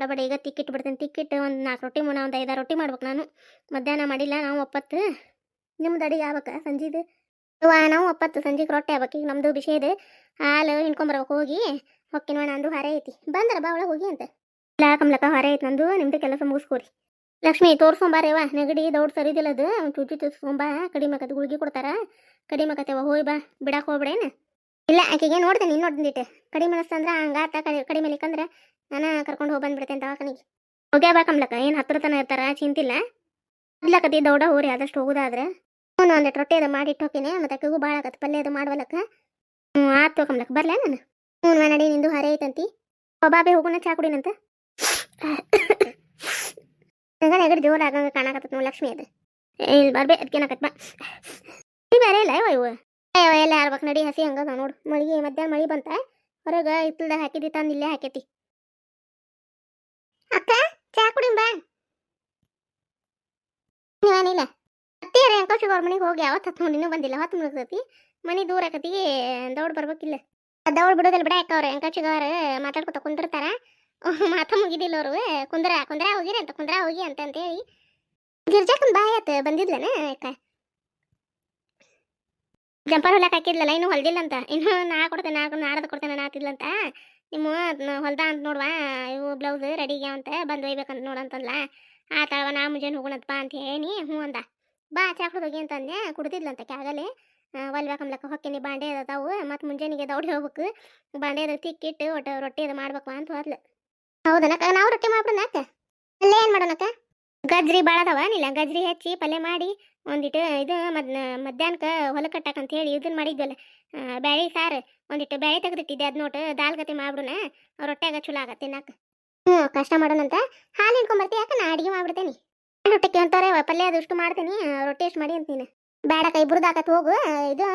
ಬಡ ಈಗ ತಿಕ್ಕಿಟ್ಟು ಬಿಡ್ತೇನೆ ತಿಕ್ಕಿಟ್ಟು ಒಂದು 4 ರೊಟ್ಟಿ ಒಂದು 5 ರೊಟ್ಟಿ ಮಾಡ್ಬೇಕು ನಾನು ಮಧ್ಯಾಹ್ನ ಮಾಡಿಲ್ಲ ನಾವು ಒಪ್ಪತ್ತು ನಿಮ್ದು ಅಡಿಗೆ ಆಗ್ಬೇಕು ಸಂಜೆದು ನಾವು ಒಪ್ಪತ್ತು ಸಂಜೆಗೆ ರೊಟ್ಟಿ ಆಗ್ಬೇಕು ಈಗ ನಮ್ಮದು ಬಿಸಿ ಇದೆ ಹಾಲು ಹಿಂಡ್ಕೊಂಬರ್ಬೇಕು ಹೋಗಿ ಹೊಕ್ಕಿನ ನಂದು ಹೊರ ಐತಿ ಬಂದ್ರೆ ಬಾ ಒಳಗೆ ಹೋಗಿ ಅಂತ ಇಲ್ಲ ಕಮ್ಲಕ್ಕ ಹೊರ ಐತಿ ನಂದು ನಿಮ್ದು ಕೆಲಸ ಮುಗಿಸ್ಕೋರಿ ಲಕ್ಷ್ಮಿ ತೋರ್ಸ್ಕೊಂಬಾರೇವ ನೆಗಡಿ ದೌಡ್ ಸರಿದಿಲ್ಲ ಅದು ಚುಚ್ಚಿ ತೋರ್ಸ್ಕೊಂಬಾ ಕಡಿಮೆ ಆಕತಿ ಗುಳಿಗೆ ಕೊಡ್ತಾರ ಕಡಿಮೆ ಆಕತ್ತೇವ ಹೋಯ್ ಬಾ ಬಿಡಕ್ಕೆ ಹೋಗ್ಬಿಡೇನ ಇಲ್ಲ ಆಕೆಗೆ ನೋಡ್ತೇನೆ ಇನ್ನು ನೋಡ್ದಿಟ್ಟು ಕಡಿಮೆ ಅನಿಸ್ತಂದ್ರೆ ಹಂಗಾತ ಕಡಿಮೆ ಇಕ್ಕಂದ್ರೆ ನಾನು ಕರ್ಕೊಂಡು ಹೋಗಿ ಬಂದ್ಬಿಡ್ತೇನೆ ದವಾಖಾನಿಗೆ ಹೋಗ್ಯಾ ಬಾ ಕಮ್ಲಕ್ಕ ಏನು ಹತ್ರ ತನ ಇರ್ತಾರ ಚಿಂತಿಲ್ಲ ಇಲ್ಲಕತಿ ದೌಡ ಹೋರಿ ಆದಷ್ಟು ಹೋಗೋದಾದ್ರೆ ಒಂದಿಟ್ಟು ರೊಟ್ಟಿ ಅದು ಮಾಡಿಟ್ಟು ಹೋಗ್ತೀನಿ ಮತ್ತೆ ಅಕ್ಕಿಗೂ ಭಾಳ ಆಗತ್ತೆ ಪಲ್ಯ ಅದು ಮಾಡುವಲ್ಲಕ್ಕ ಆತು ಕಮ್ಲಕ್ಕ ಬರ್ಲಾ ನಾನು ನಡಿ ನಿಂದು ಹರೇ ಐತಂತಿ ಬಾಬೆ ಹೋಗೋಣ ಚಾ ಕುಡಿನಂತ ನೆಗಡಿ ಜೋರು ಆಗಂಗೆ ಕಾಣಕತ್ತ ನೋಡಿ ಲಕ್ಷ್ಮಿ ಅದು ಇಲ್ಲಿ ಬರ್ಬೇ ಅದಕ್ಕೇನಾಕತ್ ಬಾ ಬೇರೆ ಇಲ್ಲ ಇವು ಎಲ್ಲ ಆರ್ಬೇಕು ನಡಿ ಹಸಿ ಹಂಗದ ನೋಡು ಮಧ್ಯಾಹ್ನ ಮಳೆ ಬಂತ ಹೊರಗೆ ಇತ್ತಲ್ದ ಹಾಕಿದಿ ತಂದು ಇಲ್ಲೇ ಹಾಕೈತಿ ಅಕ್ಕ ಚಾ ಕುಡಿ ಬಾ ಏನಿಲ್ಲ ಅತ್ತೀರ ಅಂಕೋಶಿಗೆ ಅವ್ರ ಮನೆಗೆ ಹೋಗಿ ಯಾವತ್ತು ಹತ್ತು ಇನ್ನೂ ಬಂದಿಲ್ಲ ಹೊತ್ತು ಮುಗಿಸ್ತೈತಿ ಮನೆ ದೂರ ಆಕತಿ ದೌಡ್ ಬರ್ಬೇಕಿಲ್ಲ ದೌಡ್ ಬಿಡೋದಿಲ್ಲ ಬಿಡ ಯಾಕ ಅವ್ರೆ ಅಂಕೋಶಿಗೆ ಅವ್ರು ಮಾತಾಡ್ಕೊತ ಕುಂದಿರ್ತಾರ ಮಾತಾ ಮುಗಿದಿಲ್ಲ ಅವರು ಕುಂದ್ರ ಹೋಗಿರಿ ಅಂತ ಕುಂದ್ರ ಹೋಗಿ ಅಂತೇಳಿ ಗಿರ್ಜಾಕನ್ ಬಾಯ್ ಆತ ಬಂದಿದ್ಲನ ಅಕ್ಕ ಜಂಪರ್ ಹೊಲಕ್ಕೆ ಹಾಕಿದ್ಲಲ್ಲ ಇನ್ನೂ ಹೊಲ್ದಿಲ್ಲ ಅಂತ ಇನ್ನು ನಾ ಕೊಡ್ತೇನೆ ನಾಡ್ದು ಕೊಡ್ತೇನೆ ನಾತಿದ್ಲಂತ ನಿಮ್ಮ ಹೊಲ್ದ ಅಂತ ನೋಡ್ವಾ ಇವು ಬ್ಲೌಸ್ ರೆಡಿಗೆ ಅಂತ ಬಂದು ಒಯ್ಬೇಕಂತ ನೋಡಂತಂದ್ಲ ಆತಳವ ನಾ ಮುಂಜಾನೆ ಹೋಗೋಣಂತಪ್ಪ ಅಂತ ಹೇಳಿ ಹ್ಞೂ ಅಂದ ಬಾ ಚಾ ಕುಡ್ದೋಗಿ ಅಂತಂದೆ ಕುಡ್ದಿದ್ಲಂತ ಕ್ಯಾಗಲೆ ಒಲ್ಬೇಕಂಬ್ಲಕ್ಕ ಹೊಕ್ಕಿನಿ ಬಾಂಡೆ ಅದಾವು ಮತ್ತು ಮುಂಜಾನೆಗೆ ದೌಡಿ ಹೋಗ್ಬೇಕು ಬಾಂಡೆ ಅದು ತಿಕ್ಕಿಟ್ಟು ಒಟ್ಟು ರೊಟ್ಟಿ ಅದು ಮಾಡ್ಬೇಕು ಅಂತ ಹೋದ್ಲು ಹೌದನಕ್ಕ ನಾವು ರೊಟ್ಟಿ ಮಾಡ್ಬಿಡೋಣ ಅಕ್ಕ ಅಲ್ಲೇ ಏನು ಮಾಡೋಣಕ್ಕ ಗಜ್ರಿ ಭಾಳ ಅದಾವ ನಿಲ್ಲ ಗಜ್ರಿ ಹೆಚ್ಚಿ ಪಲ್ಯ ಮಾಡಿ ಒಂದಿಟ್ಟು ಇದು ಮಧ್ಯಾಹ್ನಕ್ಕೆ ಹೊಲಕ್ಕೆ ಕಟ್ಟಾಕಂತ ಹೇಳಿ ಇದನ್ನ ಮಾಡಿದ್ವಲ್ಲ ಬ್ಯಾಳಿ ಸಾರು ಒಂದಿಟ್ಟು ಬ್ಯಾಳಿ ತೆಗೆದಿಟ್ಟಿದ್ದೆ ಅದು ನೋಟು ದಾಲ್ ಗತಿ ಮಾಡ್ಬಿಡೋಣ ರೊಟ್ಟ್ಯಾಗ ಚಲೋ ಆಗತ್ತೆ ತಿನ್ನಕ್ಕೆ ಕಷ್ಟ ಮಾಡೋಣಂತ ಹಾಲು ಹಿಂಡ್ಕೊಂಬರ್ತೀಯ ಅಕ್ಕ ನಾ ಅಡುಗೆ ಮಾಡ್ಬಿಡ್ತೇನೆ ರೊಟ್ಟಿಗೆ ಅಂತಾರೆ ಪಲ್ಯ ಅದಷ್ಟು ಮಾಡ್ತೀನಿ ರೊಟ್ಟಿ ಎಷ್ಟು ಮಾಡಿ ಅಂತ ನೀನು ಬೇಡಕ್ಕ ಇಬ್ರದ್ದು ಆಕತ್ ಹೋಗು ಇದು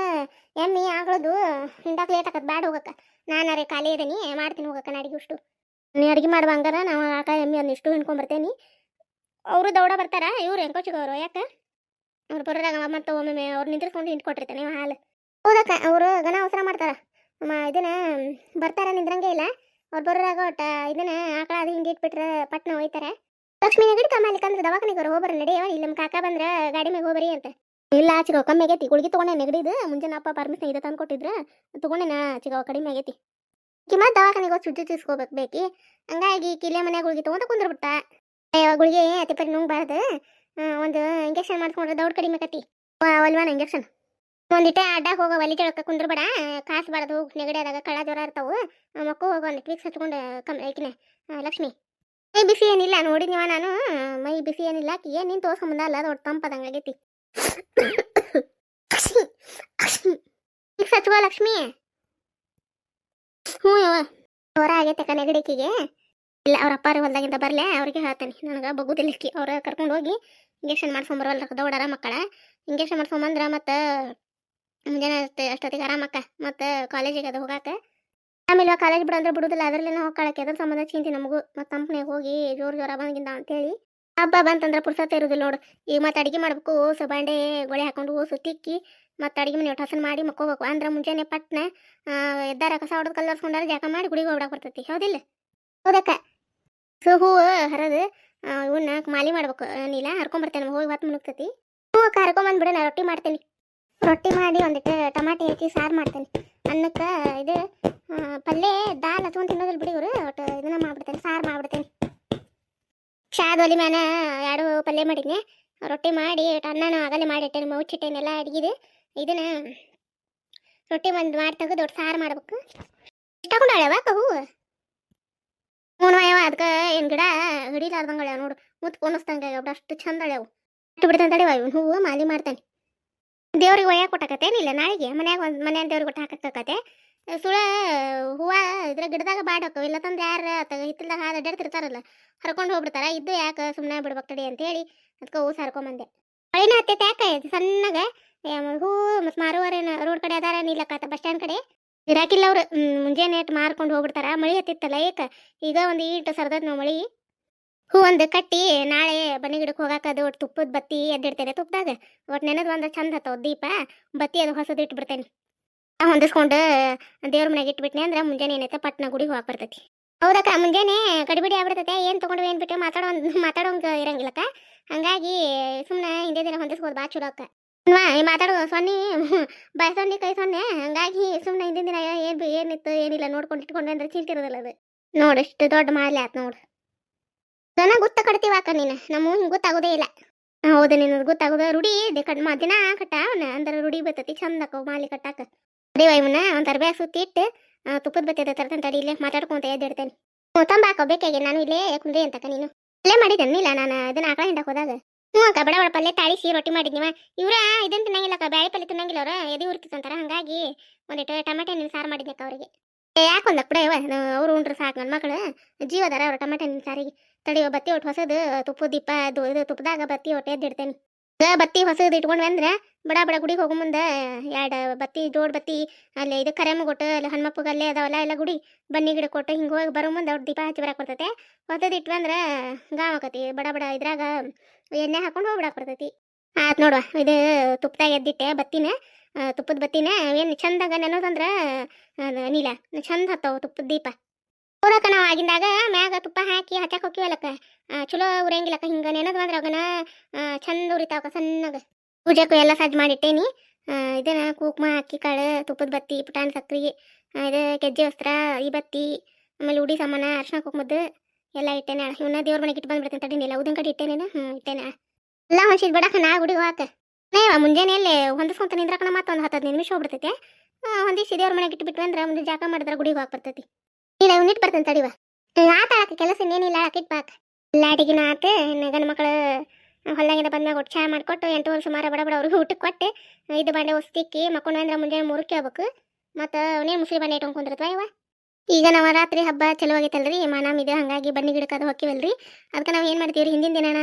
ಎಮ್ಮೆ ಆಗಳದು ಹಿಂಡಕ್ಕೆ ಲೇಟ್ ಆಕತ್ ಬ್ಯಾಡ ಹೋಗಕ್ಕ ನಾನಾರೇ ಖಾಲಿ ಇದ್ದೀನಿ ಮಾಡ್ತೀನಿ ಹೋಗಕ್ಕ ನಾ ಅಡಿಗೆ ಅಷ್ಟು ನೀ ಅಡುಗೆ ಮಾಡುವಂಗಾರ ನಾವು ಆಕ ಎಮ್ಮೆ ಒಂದಿಷ್ಟು ಹಿಂಡ್ಕೊಂಬರ್ತೇನೆ ಅವರು ದೌಡ ಬರ್ತಾರ ಇವ್ರು ಹೆಂಕೋಚಿಗವರು ಯಾಕೆ ಅವ್ರು ಬರೋದಾಗ ಮತ್ತು ಒಮ್ಮೆ ಅವ್ರು ನಿಂತಿರ್ಕೊಂಡು ಹಿಂಡ್ಕೊಟ್ಟಿರ್ತಾನೆ ನೀವು ಹಾಲು ಹೌದಕ್ಕ ಅವರು ಘನ ಅವಸರ ಮಾಡ್ತಾರ ಇದನ್ನ ಬರ್ತಾರ ನಿಂದ್ರಂಗೆ ಇಲ್ಲ. ಅವ್ರು ಬರೋರಾಗ ಒಟ್ಟ ಇದನ್ನ ಆಕಳ ಅದು ಹಿಂಗೆ ಇಟ್ಬಿಟ್ರೆ ಪಟ್ನ ಹೋಯ್ತಾರ. ಲಕ್ಷ್ಮಿ ನೆಗಡಿ ಕಮ್ಮಲಿಕ್ಕಂದ್ರೆ ದವಾಖಾನಿಗೆ ಹೋಗ್ಬರ ನಡೆಯವ, ಇಲ್ಲಿ ನಮ್ಮ ಕಾಕ ಬಂದ್ರೆ ಗಾಡಿ ಮೇಲೆ ಹೋಗ್ಬರಿ ಅಂತ. ಇಲ್ಲ ಚಿಗೋ ಕಮ್ಮಿ ಆಗೈತಿ, ಗುಳಿಗೆ ತೊಗೊಂಡೆ ನೆಗಡಿದು ಮುಂಜಾನೆ ಅಪ್ಪ ಪರ್ಮಿಷನ್ ಇದೆ ತಂದು ಕೊಟ್ಟಿದ್ರೆ ತೊಗೊಂಡೆ ನಾ ಚಿಗೋ ಕಡಿಮೆ ಆಗೈತಿ. ಕಿಮ್ಮ ದವಾಖಾನಿಗೆ ಹೋಗಿ ಸುಜ್ಜಿ ಚೂಸ್ಕೋಬೇಕು ಬೇಕಿ. ಹಂಗಾಗಿ ಕಿಲೆ ಮನ್ಯಾಗ ಗುಳಿಗೆ ತೊಗೊಂಡು ಕುಂದ್ರಬಿಟ್ಟ. ಗುಳಿಗೆ ಅತಿ ಪರಿ ನುಂಗ್ಬಾರ್ದು, ಒಂದು ಇಂಜೆಕ್ಷನ್ ಮಾಡ್ಕೊಂಡ್ರೆ ದೌಡ್ ಕಡಿಮೆ ಆಕತಿ. ಒಲ್ವಾನ ಇಂಜೆಕ್ಷನ್ ಒಂದಿಟ್ಟೆ ಅಡ್ಡಾಗ ಹೋಗೋ ಒಲಿ ಕೆಳಕ್ಕೆ ಕುಂದ್ರಬೇಡ, ಕಾಸಬಾರ್ದು. ನೆಗಡಿ ಆದಾಗ ಕಳ್ಳ ಜ್ವರ ಇರ್ತಾವು, ಮಕ್ಕಳು ಹೋಗೋ ಒಂದು ಟ್ವಿಕ್ಸ್ ಹಚ್ಕೊಂಡು ಕಮ್ಮಿ ಐಕಿನ. ಲಕ್ಷ್ಮಿ ಮೈ ಬಿಸಿ ಏನಿಲ್ಲ ನೋಡಿದ್ನಿವ ನಾನು, ಮೈ ಬಿಸಿ ಏನಿಲ್ಲ. ಆಕಿಗೆ ನೀನು ತೋರ್ಸ್ಕೊಂಬಂದ ಅಲ್ಲ, ದೊಡ್ಡ ತಂಪದಂಗೆ ಆಗೈತಿ. ಟ್ವಿಕ್ಸ್ ಹಚ್ಕೋ ಲಕ್ಷ್ಮಿ. ಹ್ಞೂ ಜ್ವರ ಆಗೈತೆ ನೆಗಡಿಕಿಗೆ. ಇಲ್ಲ ಅವ್ರ ಅಪ್ಪಾರು ಹೊಲ್ದಾಗಿಂದ ಬರಲೇ, ಅವ್ರಿಗೆ ಹೇಳ್ತಾನೆ. ನನಗೆ ಬಗ್ಗುದಿಲ್ಲಕ್ಕಿ ಅವ್ರ ಕರ್ಕೊಂಡು ಹೋಗಿ ಇಂಜೆಕ್ಷನ್ ಮಾಡ್ಸ್ಕೊಂಬರಲ್ಲ ದೌಡಾರ ಮಕ್ಕಳ. ಇಂಜೆಕ್ಷನ್ ಮಾಡ್ಸ್ಕೊಂಬಂದ್ರೆ ಮತ್ತು ಮುಂಜಾನೆ ಅಷ್ಟೊತ್ತಿಗೆ ಆರಾಮಕ್ಕ, ಮತ್ತು ಕಾಲೇಜಿಗೆ ಅದು ಹೋಗಾಕ ಆಮೇಲೆ ಕಾಲೇಜ್ ಬಿಡು ಅಂದ್ರೆ ಬಿಡುದಿಲ್ಲ. ಅದರಲ್ಲೇನೋ ಹೋಗ್ಕಾಳಕ್ಕೆ ಅದ್ರ ಸಂಬಂಧ ಚಿಂತೆ ನಮಗೂ. ಮತ್ತು ಕಂಪ್ನಿಗೆ ಹೋಗಿ ಜೋರು ಜ್ವರ ಬಂದಿಂದ ಅಂತೇಳಿ ಹಬ್ಬ ಬಂತಂದ್ರೆ ಪುರ್ಸತ್ತೆ ಇರೋದಿಲ್ಲ ನೋಡು. ಈಗ ಮತ್ತು ಅಡುಗೆ ಮಾಡ್ಬೇಕು, ಓಸು ಬಾಂಡೆ ಗೊಳೆ ಹಾಕೊಂಡು ಓಸು ತಿಕ್ಕಿ ಮತ್ತು ಅಡುಗೆ ಮನೆ ಒಟ್ಟು ಹಸನ್ ಮಾಡಿ ಮಕ್ಕೋಬೇಕು. ಅಂದ್ರೆ ಮುಂಜಾನೆ ಪಟ್ನ ಎದ್ದಾರ ಕಸ ಹೊಡೆದು ಕಲ್ಲರ್ಸ್ಕೊಂಡಾರ ಜಾಕ ಮಾಡಿ ಗುಡಿಗೆ ಹೋಗ್ಬಿಡಕ್ಕೆ ಬರ್ತೈತಿ. ಹೌದಿಲ್ಲ? ಹೌದಕ್ಕ. ಸೊ ಹೂವು ಹರಿದು ಇವನ್ನ ಮಾಲಿ ಮಾಡ್ಬೇಕು. ನೀಲ ಹರ್ಕೊಂಬರ್ತೇನೆ, ಹೋಗಿ ಹೊತ್ತು ಮುಳುಗ್ತೈತಿ. ಹೂವು ಹರ್ಕೊಂಬಂದ್ಬಿಡ, ನಾ ರೊಟ್ಟಿ ಮಾಡ್ತೇನೆ. ರೊಟ್ಟಿ ಮಾಡಿ ಒಂದಿಟ್ಟು ಟಮಾಟಿ ಹಾಕಿ ಸಾರು ಮಾಡ್ತೇನೆ. ಅನ್ನಕ್ಕೆ ಇದು ಪಲ್ಯ ದಾಲ್ ಹಚ್ಕೊಂಡು ತಿನ್ನೋದಿಲ್ಲ ಬಿಡಿ ಇವರು. ಒಟ್ಟು ಇದನ್ನ ಮಾಡ್ಬಿಡ್ತೇನೆ, ಸಾರು ಮಾಡ್ಬಿಡ್ತೇನೆ. ಶಾದ ಒಲಿ ಮ್ಯಾನ 2 ಪಲ್ಯ ಮಾಡಿದ್ನೆ. ರೊಟ್ಟಿ ಮಾಡಿ ಅನ್ನನೂ ಆಗಲೇ ಮಾಡಿಟ್ಟೇನೆ, ಮುಚ್ಚಿಟ್ಟೇನೆ ಎಲ್ಲ ಅಡಿಗೆದು. ಇದನ್ನ ರೊಟ್ಟಿ ಒಂದು ಮಾಡಿ ತೆಗೆದು ದೊಡ್ಡ ಸಾರು ಮಾಡ್ಬೇಕು. ಇಷ್ಟಾಕೊಂಡಾಳ್ಯಾವಾಕ ಹೂವು ನೋಡುವ ಅದಕ್ಕೆ ಏನು ಗಿಡ ಹಿಡಿಲಾರ್ದಂಗಳ್ಯಾವ ನೋಡು, ಮುತ್ತು ಕೊನಿಸ್ತಂಗೆ ಅಷ್ಟು ಚಂದ ಅಳ್ಯಾವು. ಅಷ್ಟು ಬಿಡ್ತಂತೇಳಿ ಇವ್ನು ಹೂವು ಮಾಲಿ ಮಾಡ್ತಾನೆ. ದೇವ್ರಿಗೆ ಒಯ್ಯಾಕೆ ಕೊಟ್ಟಾಕತ್ತೇನಿಲ್ಲ, ನಾಳೆಗೆ ಮನ್ಯಾಗ ಒಂದು ಮನೆಯ ದೇವ್ರಿಗೆ ಕೊಟ್ಟು ಹಾಕಕ್ಕತ್ತೆ. ಸುಳ ಹೂವು ಇದ್ರ ಗಿಡದಾಗ ಬಾಡೋಕ್ಕವು, ಇಲ್ಲ ತಂದ್ರೆ ಯಾರು ಹಿತ್ತಲ್ದಾಗ ಹಾದು ಅಡ್ಡಾಡ್ತಿರ್ತಾರಲ್ಲ ಹರ್ಕೊಂಡು ಹೋಗ್ಬಿಡ್ತಾರ. ಇದ್ದು ಯಾಕೆ ಸುಮ್ಮನೆ ಬಿಡ್ಬೇಕು ತಡಿ ಅಂತೇಳಿ ಅದಕ್ಕೆ ಹೂವು ಹರ್ಕೊಂಬಂದೆ. ಮಳಿನ ಹತ್ತೈತೆ ಯಾಕೆ ಸಣ್ಣಗೆ ಹೂವು ಮತ್ತು ಮಾರುವರೇನ ರೋಡ್ ಕಡೆ ಅದಾರ ನಿಲ್ಲಕ್ಕಾತ ಬಸ್ ಸ್ಟ್ಯಾಂಡ್ ಕಡೆ ಇರಾಕಿಲ್ಲ ಅವ್ರು. ಮುಂಜಾನೆ ಇಟ್ಟು ಮಾರ್ಕೊಂಡು ಹೋಗ್ಬಿಡ್ತಾರ. ಮಳಿ ಹತ್ತಿತ್ತಲ್ಲ ಏಕ ಈಗ ಒಂದು ಈಟು ಸರ್ದದ್ ನಾವು ಮಳಿ. ಹೂ ಒಂದು ಕಟ್ಟಿ ನಾಳೆ ಬನ್ನಿ ಗಿಡಕ್ಕೆ ಹೋಗಾಕ ಅದು ಒಟ್ಟು ತುಪ್ಪದ ಬತ್ತಿ ಎದ್ದಿಡ್ತೇನೆ. ತುಪ್ಪದಾಗ ಒಟ್ಟು ನೆನದು ಒಂದು ಚಂದ ಹತ್ತವ ದೀಪ ಬತ್ತಿ ಅದು ಹೊಸದು ಇಟ್ಬಿಡ್ತೇನೆ. ಹೊಂದಿಸ್ಕೊಂಡು ದೇವ್ರ ಮನೆಗೆ ಇಟ್ಬಿಟ್ನೆ ಅಂದ್ರೆ ಮುಂಜಾನೆ ಏನೈತೆ ಪಟ್ನ ಗುಡಿಗೆ ಹೋಗಕ್ಕೆ ಬರ್ತೈತಿ. ಹೌದಕ್ಕ, ಮುಂಜಾನೆ ಕಡಿಬಿಡಿ ಆಗ್ಬಿಡ್ತೈತೆ. ಏನು ತೊಗೊಂಡು ಏನು ಬಿಟ್ಟು ಮಾತಾಡೋಂಗೆ ಇರಂಗಿಲ್ಲಕ್ಕ. ಹಂಗಾಗಿ ಸುಮ್ಮನೆ ಹಿಂದೆ ದಿನ ಹೊಂದಿಸ್ಬೋದು ಬಾ ಚಲೋ ಅಕ್ಕ. ಮಾತಾಡೋ ಸೊನ್ನೆ ಬಾಯ್ ಸೊನ್ನೆ ಕೈ ಸೊನ್ನೆ. ಹಂಗಾಗಿ ಸುಮ್ಮನೆ ಹಿಂದಿನ ದಿನ ಏನಿತ್ತು ಏನಿಲ್ಲ ನೋಡ್ಕೊಂಡು ಇಟ್ಕೊಂಡು ಅಂದ್ರೆ ಚಿಂತಿರೋದಿಲ್ಲ ಅದು. ನೋಡು ಇಷ್ಟು ದೊಡ್ಡ ಮಾಡ್ಲಿ ಆತ್ ನೋಡು. ದನ ಗುತ್ತ ಕಟ್ತೀವಾಕ ನೀನು, ನಮ್ಮ ಹಿಂಗೆ ಗೊತ್ತಾಗೋದೇ ಇಲ್ಲ. ಹೌದು, ನೀನು ಗೊತ್ತಾಗೋದು ರೂಢಿ ದಿನ ಕಟ್ಟ ಅಂದ್ರೆ ರೂಢಿ ಬರ್ತೈತಿ ಚಂದಕ್ಕ ಮಾಲಿ ಕಟ್ಟಾಕ. ಅದೇ ಇವನ್ನ ಒಂದು ತರಬ್ಯಾಗ ಸುತ್ತಿ ಇಟ್ಟು ತುಪ್ಪದ ಬತ್ತಿ ಅದ ತರ್ತಂತ ಅಡಿ ಇಲ್ಲೇ ಮಾತಾಡ್ಕೊಂತ ಎದ್ದಿಡ್ತೇನೆ. ತಂಬಾಕ ಬೇಕಾಗಿ ನಾನು ಇಲ್ಲೇ ಕುಂದ್ರಿ ಅಂತಕ್ಕ. ನೀನು ಇಲ್ಲೇ ಮಾಡಿದ್ದೇನಿಲ್ಲ ನಾನು ಇದನ್ನ ಆಕಳ ಹಿಂಡಕ್ಕೆ ಹೋದಾಗ. ಹ್ಞೂ ಅಕ್ಕ, ಬಡ ಬಡ ಪಲ್ಯ ತಾಳಿಸಿ ರೊಟ್ಟಿ ಮಾಡಿದ್ನಿವ. ಇವ್ರ ಇದನ್ನು ತಿನ್ನಂಗಿಲ್ಲಕ್ಕ, ಬ್ಯಾಳಿ ಪಲ್ಯ ತಿನ್ನಂಗಿಲ್ಲ ಅವ್ರ, ಎದೆ ಉರ್ತಿತ್ತಂತಾರ. ಹಂಗಾಗಿ ಒಂದಿಟ್ಟು ಟಮಾಟೆ ಹಣ್ಣಿನ ಸಾರು ಮಾಡಿದ್ನಕ್ಕ ಅವರಿಗೆ. ಯಾಕೆ ಒಂದಕ್ಕೆ ಬಿಡ ಅವ್ರು ಉಂಡ್ರೆ ಸಾಕು. ನನ್ನ ಮಕ್ಕಳು ಜೀವದಾರ ಅವ್ರು ಟಮಾಟೆ ಹಣ್ಣಿನ ಸಾರಿಗೆ. ತಡಿಯೋ ಬತ್ತಿ ಒಟ್ಟು ಹೊಸದು ತುಪ್ಪದ ದೀಪ ಅದು ಇದು ತುಪ್ಪದಾಗ ಬತ್ತಿ ಒಟ್ಟು ಎದ್ದಿಡ್ತೇನೆ. ಬತ್ತಿ ಹೊಸದು ಇಟ್ಕೊಂಡ್ವಿ ಅಂದ್ರೆ ಬಡ ಬಡ ಗುಡಿಗೆ ಹೋಗೋ ಮುಂದೆ 2 ಬತ್ತಿ ಜೋಡ್ ಬತ್ತಿ ಅಲ್ಲಿ ಇದು ಕರೆಮ ಕೊಟ್ಟು ಅಲ್ಲಿ ಹನುಮಪ್ಪಗೆ ಅಲ್ಲೇ ಅದಾವಲ್ಲ ಎಲ್ಲ ಗುಡಿ ಬನ್ನಿ ಗಿಡ ಕೊಟ್ಟು ಹಿಂಗೆ ಹೋಗಿ ಬರೋ ಮುಂದೆ ಅವ್ರು ದೀಪ ಹಚ್ಚಿ ಬರಕ್ಕೆ ಬರ್ತೈತೆ. ಹೊಸದು ಇಟ್ವಿ ಅಂದ್ರೆ ಗಾವ್ ಆಕತಿ. ಬಡ ಬಡ ಇದ್ರಾಗ ಎಣ್ಣೆ ಹಾಕೊಂಡು ಹೋಗ್ಬಿಡಕ್ಕೆ ಬರ್ತೈತಿ. ಆಯ್ತು ನೋಡುವ, ಇದು ತುಪ್ಪದಾಗ ಎದ್ದಿಟ್ಟೆ ಬತ್ತಿನ, ತುಪ್ಪದ ಬತ್ತಿನ ಏನು ಚಂದಾಗ ನೆನೋದಂದ್ರೆ ನೀಲ ಚಂದ ಹತ್ತವು ತುಪ್ಪದ ದೀಪ. ಉರಕ ನಾವು ಆಗಿಂದಾಗ ಮ್ಯಾಗ ತುಪ್ಪ ಹಾಕಿ ಹಚ್ಚಕ್ಕೆ ಹೋಗಿವಲ್ಲಕ್ಕ, ಚಲೋ ಉರಿಯಂಗಿಲ್ಲಕ್ಕ. ಹಿಂಗೆ ನೆನದು ಅಂದ್ರೆ ಅವನ ಚಂದ ಉರಿತಾವಕ್ಕ ಸಣ್ಣಗೆ. ಪೂಜೆಗೂ ಎಲ್ಲ ಸಜ್ಜು ಮಾಡಿಟ್ಟೇನಿ. ಇದನ್ನ ಕುಕ್ಮ ಅಕ್ಕಿ ಕಾಳು ತುಪ್ಪದ ಬತ್ತಿ ಪುಟಾಣಿ ಸಕ್ರೆ ಇದು ಗೆಜ್ಜೆ ವಸ್ತ್ರ ಈ ಬತ್ತಿ ಆಮೇಲೆ ಉಡಿ ಸಾಮಾನ ಅರ್ಶಿನ ಕುಕ್ಮದ್ದು ಎಲ್ಲ ಇಟ್ಟೇನೆ. ಇವನ್ನ ದೇವ್ರ ಮನೆಗೆ ಇಟ್ಟು ಬಂದ್ಬಿಡ್ತೇನೆ ತಡಿನಿಲ್ಲ. ಉದಿನ ಕಡೆ ಇಟ್ಟೇನೇನು ಇಟ್ಟೇನೆ ಎಲ್ಲ ಹೊಂಚಿದ್ ಬಿಡಕ್ಕ. ನಾ ಗುಡಿಗೆ ಹೋಗಾಕ ಮುಂಜಾನೆಯಲ್ಲೇ ಹೊಂದಿಸ್ಕೊಂತ ನಿಂದ್ರಕಣ ಮತ್ತೊಂದು 10-15 ನಿಮಿಷ ಹೋಗ್ಬಿಡ್ತೈತೆ. ಹೊಂದಿಸಿ ದೇವ್ರ ಮನೆಗೆ ಇಟ್ಟು ಬಿಟ್ವಿ ಅಂದ್ರೆ ಮುಂದೆ ಜಾಕ ಮಾಡಿದ್ರೆ ಗುಡಿಗೆ ಹೋಗಿ ಬರ್ತೈತಿ. ಇಲ್ಲ ಇವ್ನಿಟ್ಟು ಬರ್ತೇನೆ ತಡಿವ. ಆತಾಳಕ್ಕೆ ಕೆಲಸ ಇನ್ನೇನಿಲ್ಲ, ಅಕ್ಕಿಟ್ ಬಾಕ ಎಲ್ಲ ಅಡಿಗೆನ ಆತು. ಗಂಡು ಮಕ್ಕಳು ಹೊಲ್ದಾಗಿಂದ ಬಂದ್ಮ್ಯಾಗ ಒಟ್ಟು ಚಹಾ ಮಾಡಿಕೊಟ್ಟು 8 ವರ್ಷ ಸುಮಾರು ಬಡ ಬಡ ಅವ್ರಿಗೆ ಊಟಕ್ಕೆ ಕೊಟ್ಟು ಇದು ಬಾಂಡೆ ಹೊಸ್ತಿಕ್ಕಿ ಮಕ್ಕೊಂಡು ಅಂದ್ರೆ ಮುಂಜಾನೆ 3ಕ್ಕೆ ಹೋಗ್ಬೇಕು. ಮತ್ತು ಅವನೇ ಮುಸ್ಲಿ ಬಾಂಡೆ ಇಟ್ಕೊಂಡು ಕುಂದಿರ್ತವ ಇವ. ಈಗ ನಾವು ರಾತ್ರಿ ಹಬ್ಬ ಚಲೋ ಆಗೈತಲ್ರಿ, ಮಾನಾಮಿದೆ. ಹಾಗಾಗಿ ಬನ್ನಿ ಗಿಡಕ್ಕೆ ಅದು ಹೊಕ್ಕಿವಲ್ರಿ. ಅದಕ್ಕೆ ನಾವು ಏನು ಮಾಡ್ತೀವಿ ರೀ, ಹಿಂದಿನ ದಿನ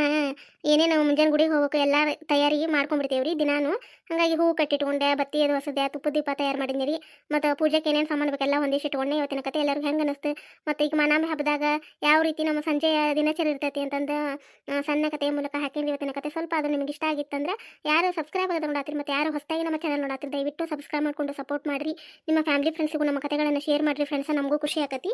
ಏನೇನು ಮುಂಜಾನೆ ಗುಡಿಗೆ ಹೋಗ್ಬೇಕು ಎಲ್ಲ ತಯಾರಿ ಮಾಡ್ಕೊಂಡ್ಬಿಡ್ತೇವೆ ರೀ ದಿನಾನು. ಹಾಗಾಗಿ ಹೂ ಕಟ್ಟಿಟ್ಕೊಂಡೆ, ಬತ್ತಿ ಅದು ಹೊಸದೆ, ತುಪ್ಪದ ದೀಪ ತಯಾರು ಮಾಡಿದ್ನಿ ರೀ. ಮತ್ತು ಪೂಜೆಗೆ ಏನೇನು ಸಾಮಾನು ಬೇಕೆಲ್ಲ ಹೊಂದಿಸಿ ಇಟ್ಕೊಂಡೆ. ಇವತ್ತಿನ ಕತೆ ಎಲ್ಲರಿಗೂ ಹೆಂಗೆ ಅನಿಸ್ತು, ಮತ್ತು ಈಗ ಮಾನಾಮಿ ಹಬ್ಬದಾಗ ಯಾವ ರೀತಿ ನಮ್ಮ ಸಂಜೆಯ ದಿನಚರಿ ಇರ್ತೈತಿ ಅಂತಂದು ಸಣ್ಣ ಕಥೆಯ ಮೂಲಕ ಹಾಕಿದ್ರಿ. ಇವತ್ತಿನ ಕತೆ ಸ್ವಲ್ಪ ಅದು ನಿಮ್ಗೆ ಇಷ್ಟ ಆಗಿತ್ತಂದ್ರೆ ಯಾರು ಸಬ್ಸ್ಕ್ರೈಬ್ ಆಗೋದು ನೋಡಾತ್ರಿ, ಮತ್ತು ಯಾರು ಹೊಸದಾಗಿ ನಮ್ಮ ಚಾನಲ್ ನೋಡಾತ್ರಿ ದಯವಿಟ್ಟು ಸಬ್ಸ್ಕ್ರೈಬ್ ಮಾಡ್ಕೊಂಡು ಸಪೋರ್ಟ್ ಮಾಡಿರಿ. ನಿಮ್ಮ ಫ್ಯಾಮಿಲಿ ಫ್ರೆಂಡ್ಸಿಗೂ ನಮ್ಮ ಕತೆಗಳನ್ನು ಶೇರ್ ಮಾಡಿರಿ ಫ್ರೆಂಡ್ಸ್, ನಮಗೂ ಖುಷಿ ಆಕತಿ.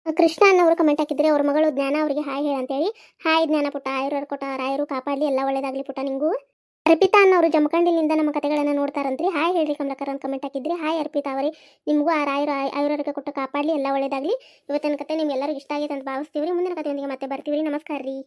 ಕೃಷ್ಣ ಅನ್ನೋರು ಕಮೆಂಟ್ ಹಾಕಿದ್ರೆ ಅವ್ರ ಮಗಳು ಜ್ಞಾನ ಅವರಿಗೆ ಹಾಯ್ ಹೇಳಂತೇಳಿ. ಹಾಯ್ ಜ್ಞಾನ ಪುಟ್ಟ, ಆಯುರ್ವೇದ ಕೊಟ್ಟ ರಾಯರು ಕಾಪಾಡಲಿ, ಎಲ್ಲ ಒಳ್ಳೇದಾಗಲಿ ಪುಟ್ಟ ನಿಂಗೂ. ಅರ್ಪಿತಾ ಅನ್ನೋರು ಜಮಖಂಡಿಲಿಂದ ನಮ್ಮ ಕತೆಗಳನ್ನು ನೋಡ್ತಾರಂತ್ರಿ. ಹಾಯ್ ಹೇಳ್ರಿ ಕಮಲಕರ್ ಅಂತ ಕಮೆಂಟ್ ಹಾಕಿದ್ರಿ. ಹಾಯ್ ಅರ್ಪಿತಾ ಅವರೇ, ನಿಮಗೂ ಆ ರಾಯರು ಆಯುರ್ವೇದ ಕೊಟ್ಟು ಕಾಪಾಡಲಿ, ಎಲ್ಲ ಒಳ್ಳೇದಾಗಲಿ. ಇವತ್ತಿನ ಕತೆ ನಿಮ್ಗೆಲ್ಲರಿಗೂ ಇಷ್ಟ ಆಗಿದೆ ಅಂತ ಭಾವಿಸ್ತೀವಿ ರೀ. ಮುಂದಿನ ಕತೆಯೊಂದಿಗೆ ಮತ್ತೆ ಬರ್ತೀವಿ ರೀ. ನಮಸ್ಕಾರ ರೀ.